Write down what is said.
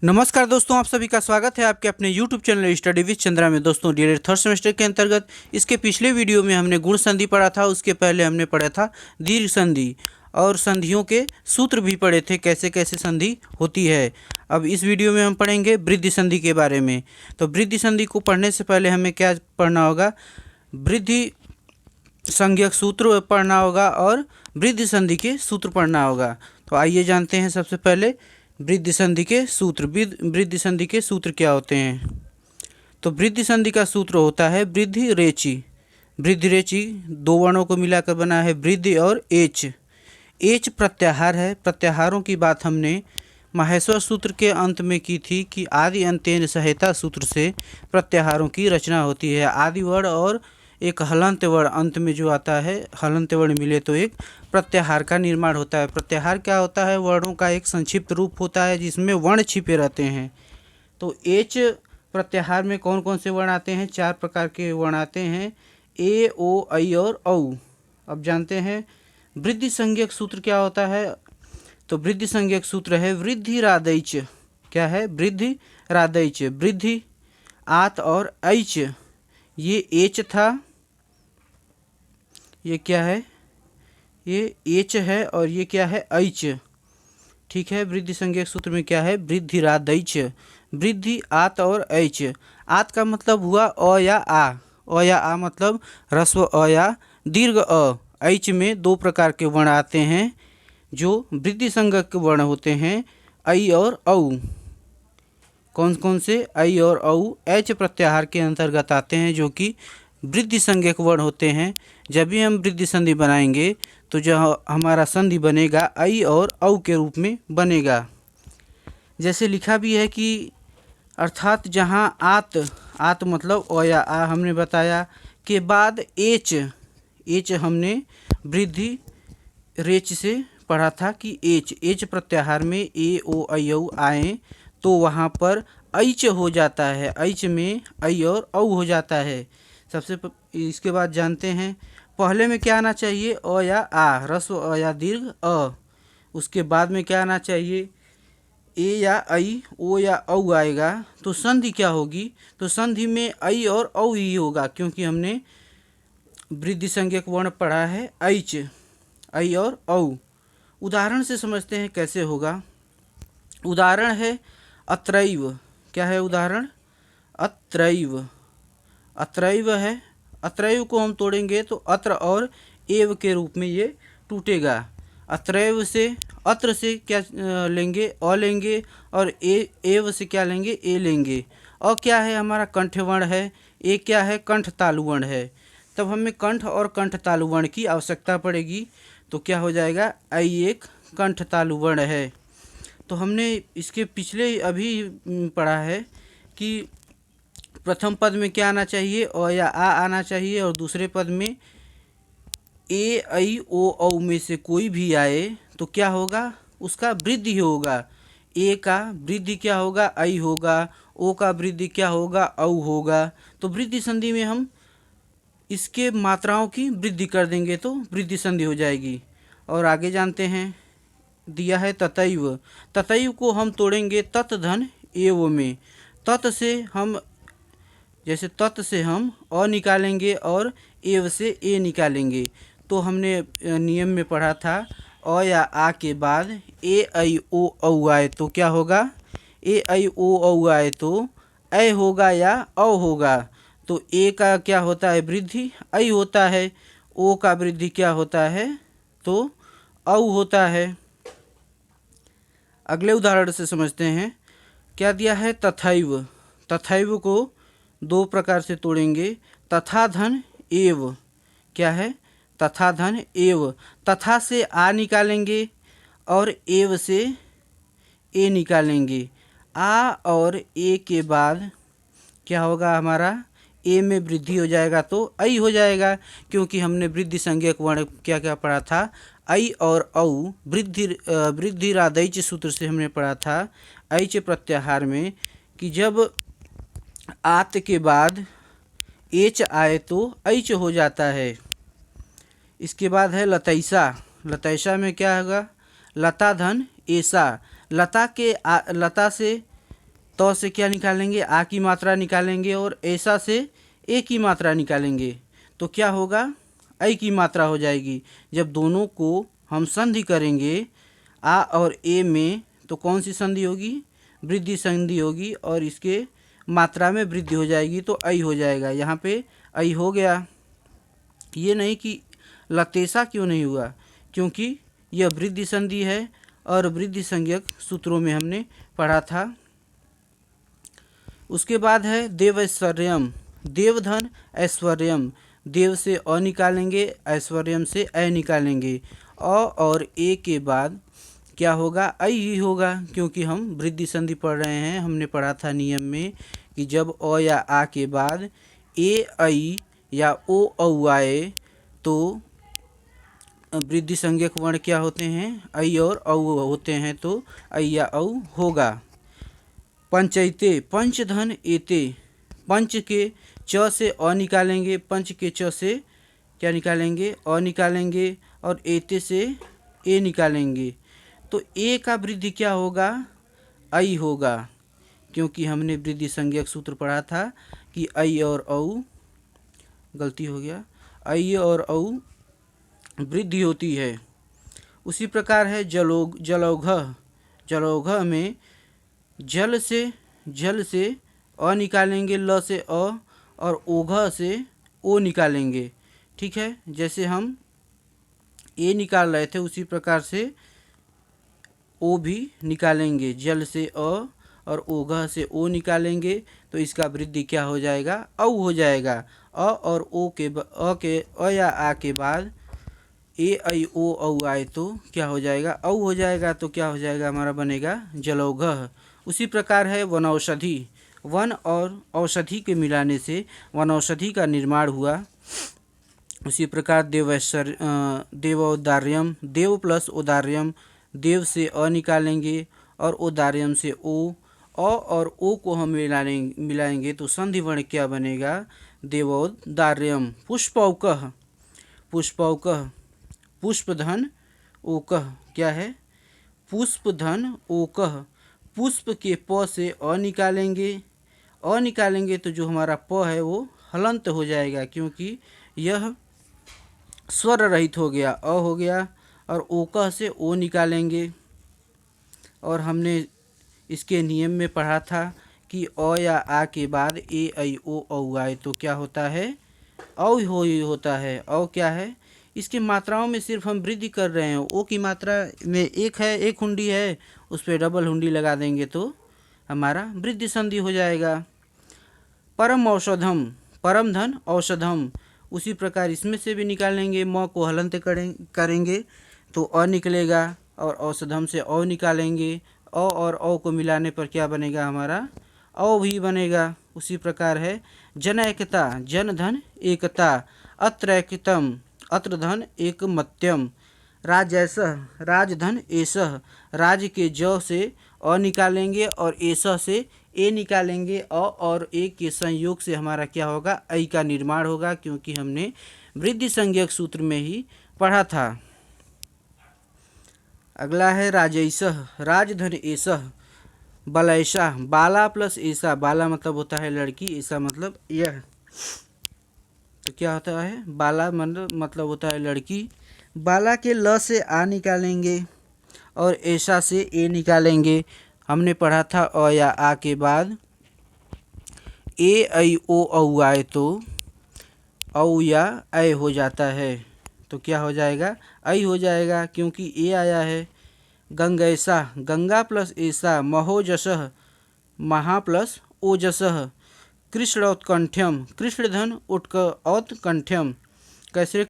नमस्कार दोस्तों, आप सभी का स्वागत है आपके अपने YouTube channel study with Chandra में। दोस्तों डीएलएड थर्ड सेमेस्टर के अंतर्गत इसके पिछले वीडियो में हमने गुण संधि पढ़ा था। उसके पहले हमने पढ़ा था दीर्घ संधि और संधियों के सूत्र भी पढ़े थे, कैसे कैसे संधि होती है। अब इस वीडियो में हम पढ़ेंगे वृद्धि संधि के बारे में। तो वृद्धि संधि को पढ़ने से पहले हमें क्या पढ़ना होगा? वृद्धि संज्ञक सूत्र पढ़ना होगा और वृद्धि संधि के सूत्र पढ़ना होगा। तो आइए जानते हैं सबसे पहले वृद्धि संधि के सूत्र। वृद्धि संधि के सूत्र क्या होते हैं? तो वृद्धि संधि का सूत्र होता है वृद्धि रेचि। वृद्धि रेचि दो वर्णों को मिलाकर बना है, वृद्धि और एच। एच प्रत्याहार है। प्रत्याहारों की बात हमने माहेश्वर सूत्र के अंत में की थी कि आदि अंत्येन सहायता सूत्र से प्रत्याहारों की रचना होती है। आदि वर्ण और एक हलंत वर्ण अंत में जो आता है, हलंत वर्ण मिले तो एक प्रत्याहार का निर्माण होता है। प्रत्याहार क्या होता है? वर्णों का एक संक्षिप्त रूप होता है जिसमें वर्ण छिपे रहते हैं। तो एच प्रत्याहार में कौन कौन से वर्ण आते हैं? 4 प्रकार के वर्ण आते हैं, ए, ओ, ऐ और औ। अब जानते हैं वृद्धि संज्ञक सूत्र क्या होता है। तो वृद्धि संज्ञक सूत्र है वृद्धि रादैच। क्या है? वृद्धि रादैच। वृद्धि आत और ऐच, ये एच था, ये क्या है? ये एच है और ये क्या है? ऐच। ठीक है। वृद्धि संज्ञक सूत्र में क्या है? वृद्धि रादैच। वृद्धि आत और ऐच। आत का मतलब हुआ अ या आ। अ या आ मतलब ह्रस्व अ या दीर्घ अ। ऐच में 2 प्रकार के वर्ण आते हैं जो वृद्धि संज्ञक वर्ण होते हैं, ऐ और औ। कौन कौन से? ऐ और औ एच प्रत्याहार के अंतर्गत आते हैं, जो कि वृद्धि संज्ञक वर्ण होते हैं। जब भी हम वृद्धि संधि बनाएंगे तो जो हमारा संधि बनेगा ऐ और औ के रूप में बनेगा। जैसे लिखा भी है कि अर्थात जहाँ आत मतलब अ या आ हमने बताया के बाद एच। एच हमने वृद्धि रेच से पढ़ा था कि एच प्रत्याहार में ए, ओ, ऐ, औ आए तो वहाँ पर ऐच हो जाता है। ऐच में ऐ और औ हो जाता है। इसके बाद जानते हैं पहले में क्या आना चाहिए? अ या आ, ह्रस्व अ या दीर्घ अ। उसके बाद में क्या आना चाहिए? ए या ऐ, ओ या औ आएगा तो संधि क्या होगी? तो संधि में ऐ और औ ही होगा, क्योंकि हमने वृद्धि संज्ञक वर्ण पढ़ा है ऐच, ऐ और औ। उदाहरण से समझते हैं कैसे होगा। उदाहरण है अत्रैव। क्या है उदाहरण? अत्रैव। अत्रैव है। अत्रैव को हम तोड़ेंगे तो अत्र और एव के रूप में ये टूटेगा। अत्रैव से अत्र से क्या लेंगे? अ लेंगे और एव से क्या लेंगे? ए लेंगे। अ क्या है? हमारा कंठ वर्ण है। ए क्या है? कंठ तालु वर्ण है। तब हमें कंठ और कंठ तालु वर्ण की आवश्यकता पड़ेगी। तो क्या हो जाएगा? ऐ एक कंठ तालु वर्ण है। तो हमने इसके पिछले अभी पढ़ा है कि प्रथम पद में क्या आना चाहिए? अ या आ आना चाहिए और दूसरे पद में ए, ऐ, ओ, औ में से कोई भी आए तो क्या होगा? उसका वृद्धि होगा। ए का वृद्धि क्या होगा? ऐ होगा। ओ का वृद्धि क्या होगा? औ होगा। तो वृद्धि संधि में हम इसके मात्राओं की वृद्धि कर देंगे तो वृद्धि संधि हो जाएगी। और आगे जानते हैं दिया है ततैव। ततैव को हम तोड़ेंगे तत् धन एव में। तत् से हम जैसे तत् से हम अ निकालेंगे और एव से ए निकालेंगे। तो हमने नियम में पढ़ा था अ या आ के बाद ए, ऐ, ओ, औ आए तो क्या होगा? ए, ऐ, ओ, औ आए तो ऐ होगा या औ होगा। तो ए का क्या होता है? वृद्धि ऐ होता है। ओ का वृद्धि क्या होता है? तो औ होता है। अगले उदाहरण से समझते हैं। क्या दिया है? तथैव। तथैव को 2 प्रकार से तोड़ेंगे। तथा धन एव। क्या है? तथा धन एव। तथा से आ निकालेंगे और एव से ए निकालेंगे। आ और ए के बाद क्या होगा? हमारा ए में वृद्धि हो जाएगा तो ऐ हो जाएगा, क्योंकि हमने वृद्धि संज्ञक वर्ण क्या क्या पढ़ा था? ऐ और औ। वृद्धि रादैच सूत्र से हमने पढ़ा था ऐच प्रत्याहार में कि जब आत के बाद एच आए तो ऐच हो जाता है। इसके बाद है लतैसा। लतैसा में क्या होगा? लता धन ऐसा। लता से तो से क्या निकालेंगे, आ की मात्रा निकालेंगे और ऐसा से ए की मात्रा निकालेंगे तो क्या होगा, ऐ की मात्रा हो जाएगी। जब दोनों को हम संधि करेंगे आ और ए में तो कौन सी संधि होगी, वृद्धि संधि होगी और इसके मात्रा में वृद्धि हो जाएगी तो ऐ हो जाएगा। यहाँ पे ऐ हो गया। ये नहीं कि लतेसा क्यों नहीं हुआ, क्योंकि यह वृद्धि संधि है और वृद्धि संज्ञक सूत्रों में हमने पढ़ा था। उसके बाद है देवैश्वर्यम, देवधन ऐश्वर्यम। देव से अ निकालेंगे, ऐश्वर्यम से ऐ निकालेंगे। अ और ए के बाद क्या होगा, ऐ ही होगा, क्योंकि हम वृद्धि संधि पढ़ रहे हैं। हमने पढ़ा था नियम में कि जब अ या आ के बाद ए ऐ या ओ औ आए तो वृद्धि संज्ञक वर्ण क्या होते हैं, ऐ और औ होते हैं, तो ऐ या औ होगा। पंचैते, पंचधन एते, पंच के च से अ निकालेंगे, पंच के च से क्या निकालेंगे, अ निकालेंगे और एते से ए निकालेंगे तो ए का वृद्धि क्या होगा, ऐ होगा, क्योंकि हमने वृद्धि संज्ञक सूत्र पढ़ा था कि ऐ और औ, गलती हो गया, ऐ और औ वृद्धि होती है। उसी प्रकार है जलौघ, जलौघ में जल से अ निकालेंगे, ल से अ और ओघ से ओ निकालेंगे। ठीक है, जैसे हम ए निकाल रहे थे उसी प्रकार से ओ भी निकालेंगे। जल से अ और ओघ से ओ निकालेंगे तो इसका वृद्धि क्या हो जाएगा, औ हो जाएगा। अ और ओ के अ या आ के बाद ए ऐ ओ औ आए तो क्या हो जाएगा, औ हो जाएगा। तो क्या हो जाएगा, हमारा बनेगा जलौघ। उसी प्रकार है वनौषधि, वन और औषधि के मिलाने से वनौषधि का निर्माण हुआ। उसी प्रकार देवौदार्यम, देव प्लस औदार्यम, देव से अ निकालेंगे और औदार्यम से ओ, अ और ओ को हम मिलाएंगे तो संधि वर्ण क्या बनेगा, देवौदार्यम। पुष्पौकः, पुष्पौकः, पुष्पधन ओकः, क्या है, पुष्पधन ओकः। पुष्प के प से अ निकालेंगे, अ निकालेंगे तो जो हमारा प है वो हलंत हो जाएगा, क्योंकि यह स्वर रहित हो गया, अ हो गया। और ओकः से ओ निकालेंगे और हमने इसके नियम में पढ़ा था कि अ या आ के बाद ए ऐ ओ औ आए तो क्या होता है, औ हो ही होता है। औ क्या है, इसकी मात्राओं में सिर्फ हम वृद्धि कर रहे हैं। ओ की मात्रा में एक है, एक हुंडी है, उस पर डबल हुंडी लगा देंगे तो हमारा वृद्धि संधि हो जाएगा। परम औषधम, परम धन औषधम, उसी प्रकार इसमें से भी निकालेंगे। म को हलंत करेंगे तो अ निकलेगा और औषधम से औ निकालेंगे। अ और औ को मिलाने पर क्या बनेगा, हमारा औ भी बनेगा। उसी प्रकार है जनैकता, जन धन एकता, अत्रैकतम, अत्र धन एकमत्यम, राजैसः, राजधन एसः, राज के ज से अ निकालेंगे और एसः से ए निकालेंगे। अ और ए के संयोग से हमारा क्या होगा, ऐ का निर्माण होगा, क्योंकि हमने वृद्धि संज्ञक सूत्र में ही पढ़ा था। अगला है राजैसः, राजधन एसः, बलैसा, बाला प्लस ऐसा, बाला मतलब होता है लड़की, ऐसा मतलब यह, तो क्या होता है, बाला मतलब होता है लड़की। बाला के ल से आ निकालेंगे और ऐसा से ए निकालेंगे। हमने पढ़ा था अ या आ के बाद ए ऐ ओ औ आए तो औ या ऐ हो जाता है, तो क्या हो जाएगा, ऐ हो जाएगा, क्योंकि ए आया है। गंगैसा, गंगा प्लस ऐसा, महोजसः, महा प्लस ओजसः। कृष्णोत्कंठ्यम, कृष्णधन उत्कंठ्यम, कैसे